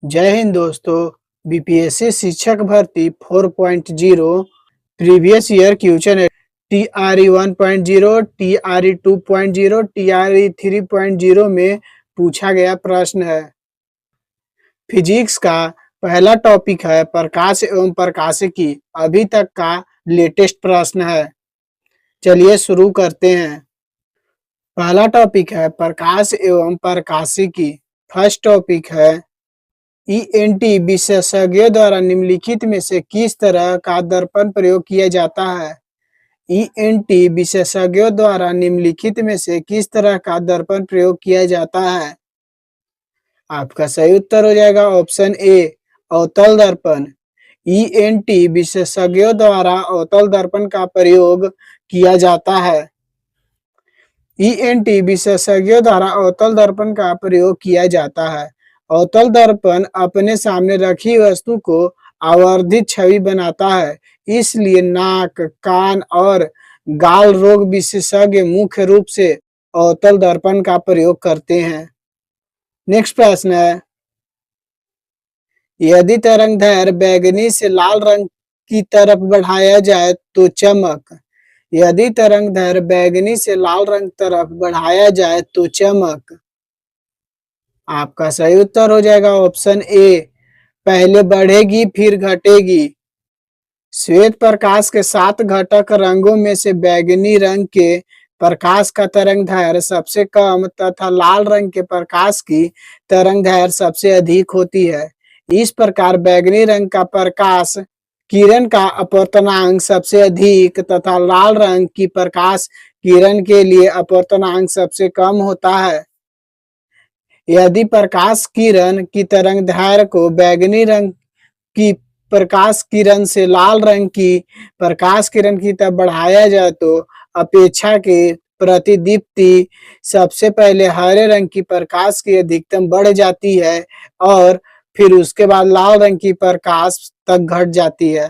जय हिंद दोस्तों। बीपीएससी शिक्षक भर्ती 4.0 प्रीवियस ईयर क्वेश्चन है। टीआरई 1.0, टीआरई 2.0, टीआरई 3.0 में पूछा गया प्रश्न है। फिजिक्स का पहला टॉपिक है प्रकाश एवं प्रकाशिकी। अभी तक का लेटेस्ट प्रश्न है। चलिए शुरू करते हैं। पहला टॉपिक है प्रकाश एवं प्रकाशिकी। फर्स्ट टॉपिक है ईएनटी विशेषज्ञों द्वारा निम्नलिखित में से किस तरह का दर्पण प्रयोग किया जाता है। ईएनटी विशेषज्ञों द्वारा निम्नलिखित में से किस तरह का दर्पण प्रयोग किया जाता है। आपका सही उत्तर हो जाएगा ऑप्शन ए, अवतल दर्पण। ईएनटी विशेषज्ञों द्वारा अवतल दर्पण का प्रयोग किया जाता है। ईएनटी विशेषज्ञों द्वारा अवतल दर्पण का प्रयोग किया जाता है। अवतल दर्पण अपने सामने रखी वस्तु को आवर्धित छवि बनाता है, इसलिए नाक, कान और गाल रोग विशेषज्ञ मुख्य रूप से अवतल दर्पण का प्रयोग करते हैं। नेक्स्ट प्रश्न है, यदि तरंगदैर्घ्य बैंगनी से लाल रंग की तरफ बढ़ाया जाए तो चमक। यदि तरंगदैर्घ्य बैंगनी से लाल रंग तरफ बढ़ाया जाए तो चमक। आपका सही उत्तर हो जाएगा ऑप्शन ए, पहले बढ़ेगी फिर घटेगी। श्वेत प्रकाश के 7 घटक रंगों में से बैंगनी रंग के प्रकाश का तरंगदैर्घ्य सबसे कम तथा लाल रंग के प्रकाश की तरंगदैर्घ्य सबसे अधिक होती है। इस प्रकार बैंगनी रंग का प्रकाश किरण का अपवर्तनांक सबसे अधिक तथा लाल रंग की प्रकाश किरण के लिए अपवर्तनांक सबसे कम होता है। यदि प्रकाश किरण की तरंगदैर्घ्य को बैंगनी रंग की प्रकाश किरण से लाल रंग की प्रकाश किरण की तरफ बढ़ाया जाए तो अपेक्षा के प्रतिदीप्ति सबसे पहले हरे रंग की प्रकाश की अधिकतम बढ़ जाती है और फिर उसके बाद लाल रंग की प्रकाश तक घट जाती है।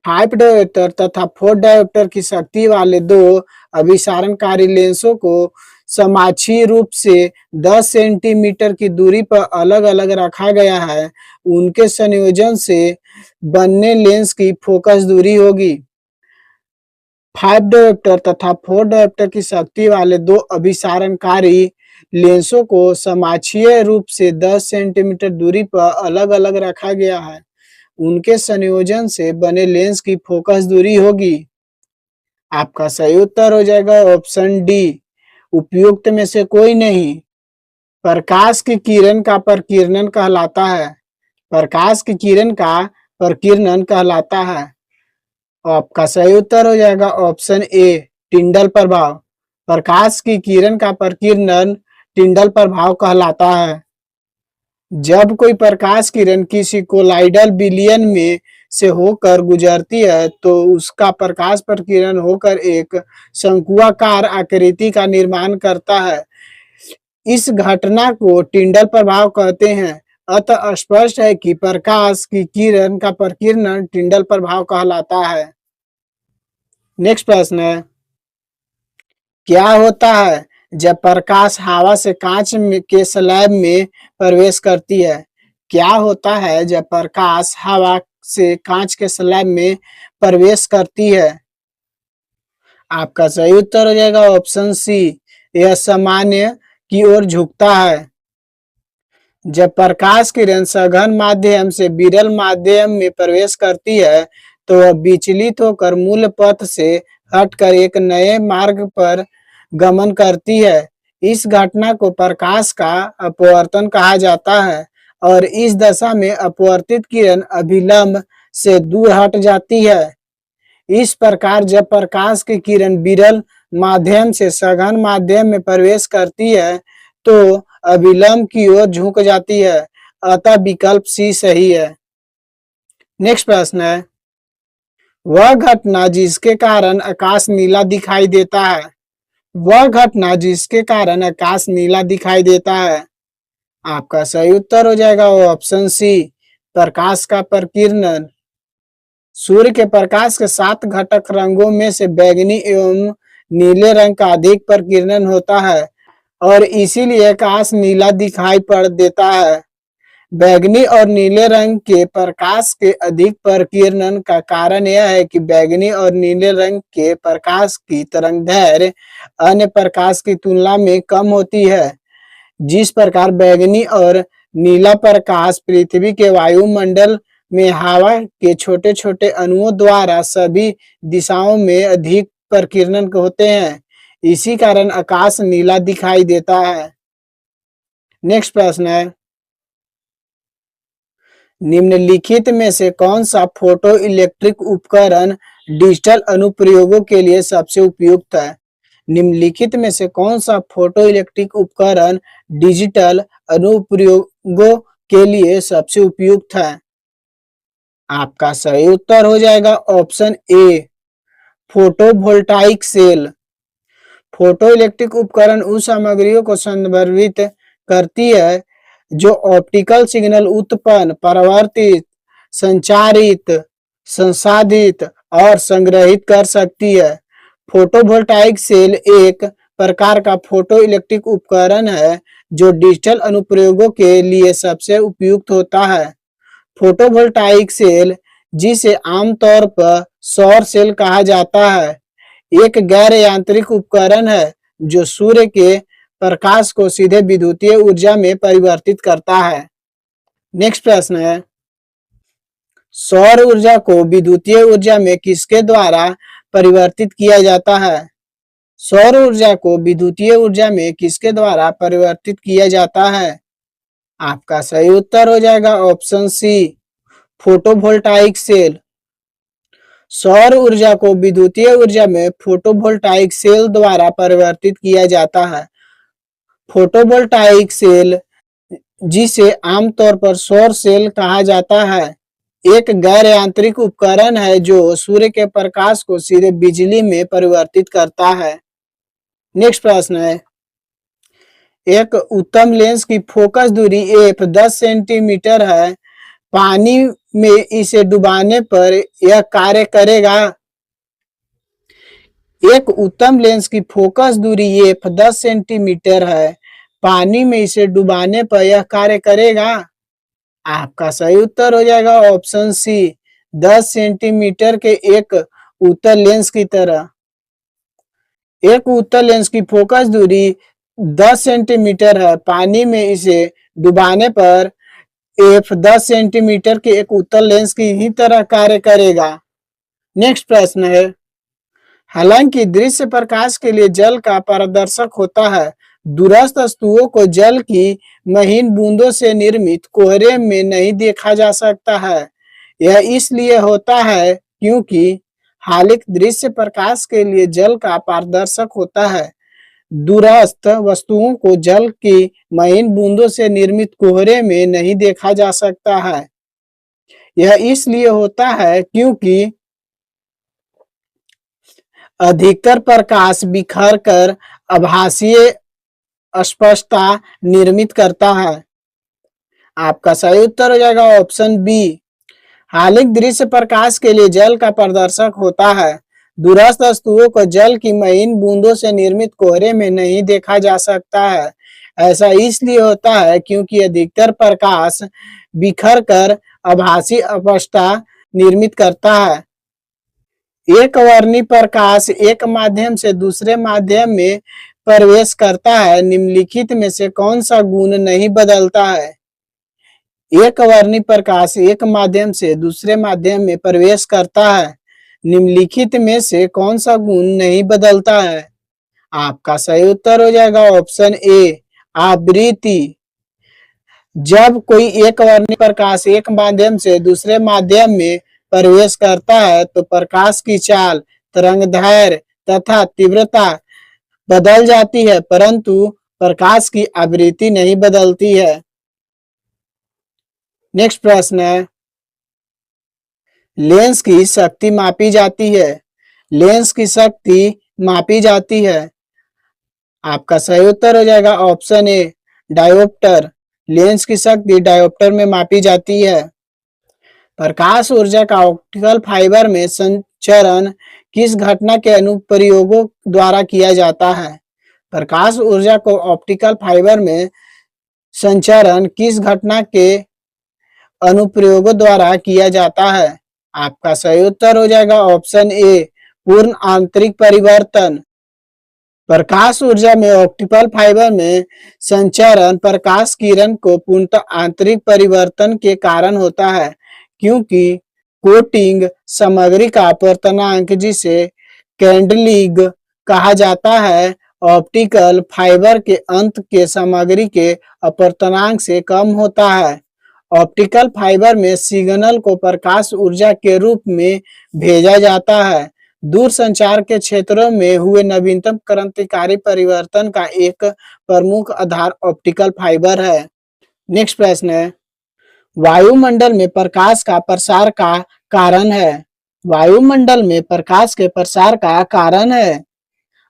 5 डायोप्टर तथा 4 डायोप्टर की शक्ति वाले दो अभिसारणकारी लेंसों को समाक्षीय रूप से 10 सेंटीमीटर की दूरी पर अलग अलग रखा गया है। उनके संयोजन से बनने लेंस की फोकस दूरी होगी। 5 डायोप्टर तथा 4 डायोप्टर की शक्ति वाले दो अभिसारणकारी लेंसों को समाक्षीय रूप से 10 सेंटीमीटर दूरी पर अलग अलग रखा गया है। उनके संयोजन से बने लेंस की फोकस दूरी होगी। आपका सही उत्तर हो जाएगा ऑप्शन डी, उपयुक्त में से कोई नहीं। प्रकाश की किरण का प्रकीर्णन कहलाता है। प्रकाश की किरण का प्रकीर्णन कहलाता है। आपका सही उत्तर हो जाएगा ऑप्शन ए, टिंडल प्रभाव। प्रकाश की किरण का प्रकीर्णन टिंडल प्रभाव कहलाता है। जब कोई प्रकाश किरण किसी कोलाइडल विलयन में से होकर गुजरती है तो उसका प्रकाश प्रकीर्णन होकर एक शंक्वाकार आकृति का निर्माण करता है। इस घटना को टिंडल प्रभाव कहते हैं। अतः स्पष्ट है कि प्रकाश की किरण का प्रकीर्णन टिंडल प्रभाव कहलाता है। नेक्स्ट प्रश्न है, क्या होता है जब प्रकाश हवा से कांच के स्लैब में प्रवेश करती है। क्या होता है जब प्रकाश हवा से कांच के स्लैब में प्रवेश करती है। आपका सही उत्तर हो जाएगा ऑप्शन सी, यह सामान्य की ओर झुकता है। जब प्रकाश किरण सघन माध्यम से विरल माध्यम में प्रवेश करती है तो वह विचलित होकर मूल पथ से हटकर एक नए मार्ग पर गमन करती है। इस घटना को प्रकाश का अपवर्तन कहा जाता है और इस दशा में अपवर्तित किरण अभिलंब से दूर हट जाती है। इस प्रकार जब प्रकाश की किरण विरल माध्यम से सघन माध्यम में प्रवेश करती है तो अभिलंब की ओर झुक जाती है। अतः विकल्प सी सही है। नेक्स्ट प्रश्न है, वह घटना जिसके कारण आकाश नीला दिखाई देता है। वह घटना जिसके कारण आकाश नीला दिखाई देता है। आपका सही उत्तर हो जाएगा ऑप्शन सी, प्रकाश का प्रकीर्णन। सूर्य के प्रकाश के 7 घटक रंगों में से बैंगनी एवं नीले रंग का अधिक प्रकीर्णन होता है और इसीलिए आकाश नीला दिखाई पड़ देता है। बैंगनी और नीले रंग के प्रकाश के अधिक प्रकीर्णन का कारण यह है कि बैंगनी और नीले रंग के प्रकाश की तरंगदैर्घ्य अन्य प्रकाश की तुलना में कम होती है। जिस प्रकार बैंगनी और नीला प्रकाश पृथ्वी के वायुमंडल में हवा के छोटे छोटे अणुओं द्वारा सभी दिशाओं में अधिक प्रकीर्णन होते हैं, इसी कारण आकाश नीला दिखाई देता है। नेक्स्ट प्रश्न है, निम्नलिखित में से कौन सा फोटो इलेक्ट्रिक उपकरण डिजिटल अनुप्रयोगों के लिए सबसे उपयुक्त है? निम्नलिखित में से कौन सा फोटो इलेक्ट्रिक उपकरण डिजिटल अनुप्रयोगों के लिए सबसे उपयुक्त है? आपका सही उत्तर हो जाएगा option A, photovoltaic cell. Photo electric उपकरण उस सामग्रियों को संदर्भित करती है जो ऑप्टिकल सिग्नल उत्पन्न, परावर्तित, संचारित, संसाधित और संग्रहित कर सकती है। फोटोवोल्टाइक सेल एक प्रकार का फोटो इलेक्ट्रिक उपकरण है जो डिजिटल अनुप्रयोगों के लिए सबसे उपयुक्त होता है। फोटोवोल्टाइक सेल, जिसे आमतौर पर सौर सेल कहा जाता है, एक गैर यांत्रिक उपकरण है जो सूर्य के प्रकाश को सीधे विद्युतीय ऊर्जा में परिवर्तित करता है। नेक्स्ट प्रश्न है, सौर ऊर्जा को विद्युतीय ऊर्जा में किसके द्वारा परिवर्तित किया जाता है? सौर ऊर्जा को विद्युतीय ऊर्जा में किसके द्वारा परिवर्तित किया जाता है? आपका सही उत्तर हो जाएगा ऑप्शन सी, फोटोवोल्टाइक सेल। सौर ऊर्जा को विद्युतीय ऊर्जा में फोटोवोल्टाइक सेल द्वारा परिवर्तित किया जाता है। फोटोवोल्टाइक सेल, जिसे आमतौर पर सौर सेल कहा जाता है, एक गैर यांत्रिक उपकरण है जो सूर्य के प्रकाश को सीधे बिजली में परिवर्तित करता है। नेक्स्ट प्रश्न है, एक उत्तम लेंस की फोकस दूरी f 10 सेंटीमीटर है, पानी में इसे डुबाने पर यह कार्य करेगा। एक उत्तम लेंस की फोकस दूरी f 10 सेंटीमीटर है, पानी में इसे डुबाने पर यह कार्य करेगा। आपका सही उत्तर हो जाएगा ऑप्शन सी, 10 सेंटीमीटर के एक उत्तल लेंस की तरह। एक उत्तल लेंस की फोकस दूरी 10 सेंटीमीटर है, पानी में इसे डुबाने पर f 10 सेंटीमीटर के एक उत्तल लेंस की ही तरह कार्य करेगा। नेक्स्ट प्रश्न है, हालांकि दृश्य प्रकाश के लिए जल का पारदर्शक होता है, दूरस्थ वस्तुओं को जल की महीन बूंदों से निर्मित कोहरे में नहीं देखा जा सकता है। यह इसलिए होता है क्योंकि हालांकि दृश्य प्रकाश के लिए जल का पारदर्शक होता है, दूरस्थ वस्तुओं को जल की महीन बूंदों से निर्मित कोहरे में नहीं देखा जा सकता है। यह इसलिए होता है क्योंकि अधिकतर प्रकाश बिखर कर आभासीय अस्पष्टता निर्मित करता है। आपका सही उत्तर हो जाएगा ऑप्शन बी, हालांकि दृश्य प्रकाश के लिए जल का पारदर्शक होता है, दूरस्थ वस्तुओं को जल की महीन बूंदों से निर्मित कोहरे में नहीं देखा जा सकता है। ऐसा इसलिए होता है क्योंकि अधिकतर प्रकाश बिखर कर आभासी अस्पष्टता निर्मित करता है। एक वर्णी प्रकाश एक माध्यम से दूसरे माध्यम में प्रवेश करता है, निम्नलिखित में से कौन सा गुण नहीं बदलता है? एक वर्णी प्रकाश एक माध्यम से दूसरे माध्यम में प्रवेश करता है, निम्नलिखित में से कौन सा गुण नहीं बदलता है? आपका सही उत्तर हो जाएगा ऑप्शन ए, आवृत्ति। जब कोई एक वर्णी प्रकाश एक माध्यम से दूसरे माध्यम में प्रवेश करता है तो प्रकाश की चाल, तरंगदैर्घ्य तथा तीव्रता बदल जाती है, परंतु प्रकाश की आवृत्ति नहीं बदलती है। नेक्स्ट प्रश्न है, लेंस की शक्ति मापी जाती है। लेंस की शक्ति मापी जाती है। आपका सही उत्तर हो जाएगा ऑप्शन ए, डायोप्टर। लेंस की शक्ति डायोप्टर में मापी जाती है। प्रकाश ऊर्जा का ऑप्टिकल फाइबर में संचरण किस घटना के अनुप्रयोगों द्वारा किया जाता है? प्रकाश ऊर्जा को ऑप्टिकल फाइबर में संचरण किस घटना के अनुप्रयोगों द्वारा किया जाता है। आपका सही उत्तर हो जाएगा ऑप्शन ए, पूर्ण आंतरिक परिवर्तन। प्रकाश ऊर्जा में ऑप्टिकल फाइबर में संचरण प्रकाश किरण को पूर्णतः आंतरिक परिवर्तन के कारण होता है, क्योंकि कोटिंग सामग्री का अपवर्तनांक, जिसे कैंडलिंग कहा जाता है, ऑप्टिकल फाइबर के अंत के सामग्री के अपवर्तनांक से कम होता है। ऑप्टिकल फाइबर में सिग्नल को प्रकाश ऊर्जा के रूप में भेजा जाता है। दूरसंचार के क्षेत्रों में हुए नवीनतम क्रांतिकारी परिवर्तन का एक प्रमुख आधार ऑप्टिकल फाइबर है। नेक्स्ट प्रश्न है, वायुमंडल में प्रकाश का प्रसार का कारण है। वायुमंडल में प्रकाश के प्रसार का कारण है।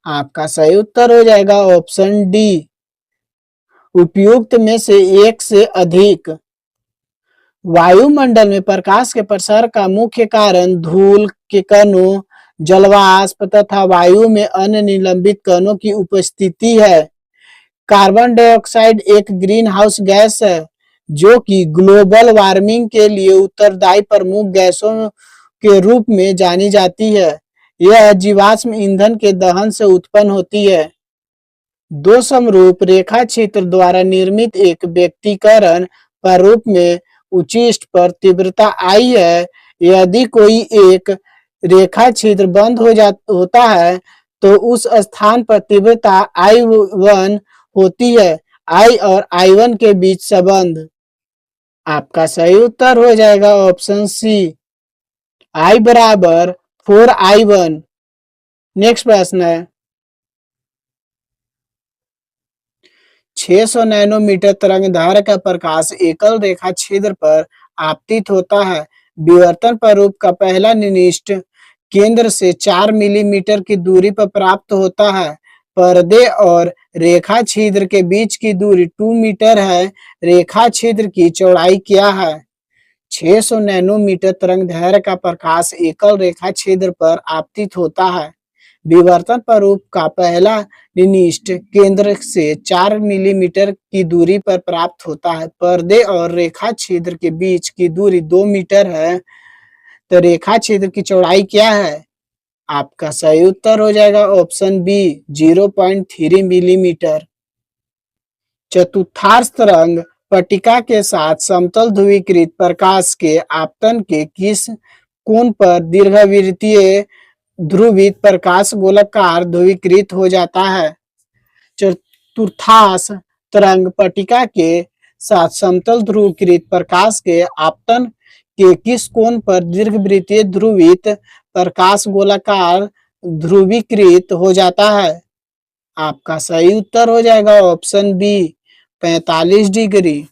आपका सही उत्तर हो जाएगा ऑप्शन डी, उपयुक्त में से एक से अधिक। वायुमंडल में प्रकाश के प्रसार का मुख्य कारण धूल के कणों, जलवाष्प तथा वायु में अन्य निलंबित कणों की उपस्थिति है। कार्बन डाइऑक्साइड एक ग्रीन हाउस गैस है, जो कि ग्लोबल वार्मिंग के लिए उत्तरदायी प्रमुख गैसों के रूप में जानी जाती है। यह जीवाश्म ईंधन के दहन से उत्पन्न होती है। दो समरूप रेखा क्षेत्र द्वारा निर्मित एक व्यक्तिकरण प्रारूप में उच्चिष्ट पर तीव्रता I है। यदि कोई एक रेखा क्षेत्र बंद होता है तो उस स्थान पर तीव्रता I1 होती है। I और I1 के बीच संबंध। आपका सही उत्तर हो जाएगा ऑप्शन सी, I बराबर 4I1। नेक्स्ट प्रश्न है, 600 नैनोमीटर तरंगदैर्घ्य का प्रकाश एकल रेखा छिद्र पर आपतित होता है। विवर्तन प्रारूप का पहला निविष्ट केंद्र से 4 मिलीमीटर की दूरी पर प्राप्त होता है। पर्दे और रेखा छिद्र के बीच की दूरी 2 मीटर है। रेखा छिद्र की चौड़ाई क्या है? 600 नैनोमीटर तरंगदैर्घ्य का प्रकाश एकल रेखा छिद्र पर आपतित होता है। विवर्तन प्रारूप का पहला निविष्ट केंद्र से 4 मिलीमीटर की दूरी पर प्राप्त होता है। पर्दे और रेखा छिद्र के बीच की दूरी 2 मीटर है। तो रेखा छिद्र की चौड़ाई क्या है? आपका सही उत्तर हो जाएगा ऑप्शन बी, 0.3 मिलीमीटर। चतुर्थांश तरंग पट्टिका के साथ समतल ध्रुवीकृत प्रकाश के आपतन के किस कोण पर दीर्घवृत्तीय ध्रुवित प्रकाश गोलाकार ध्रुवीकृत हो जाता है? चतुर्थांश तरंग पट्टिका के साथ समतल ध्रुवीकृत प्रकाश के आपतन के किस कोण पर दीर्घवृत्तीय ध्रुवित प्रकाश गोलाकार ध्रुवीकृत हो जाता है? आपका सही उत्तर हो जाएगा ऑप्शन बी, 45 डिग्री।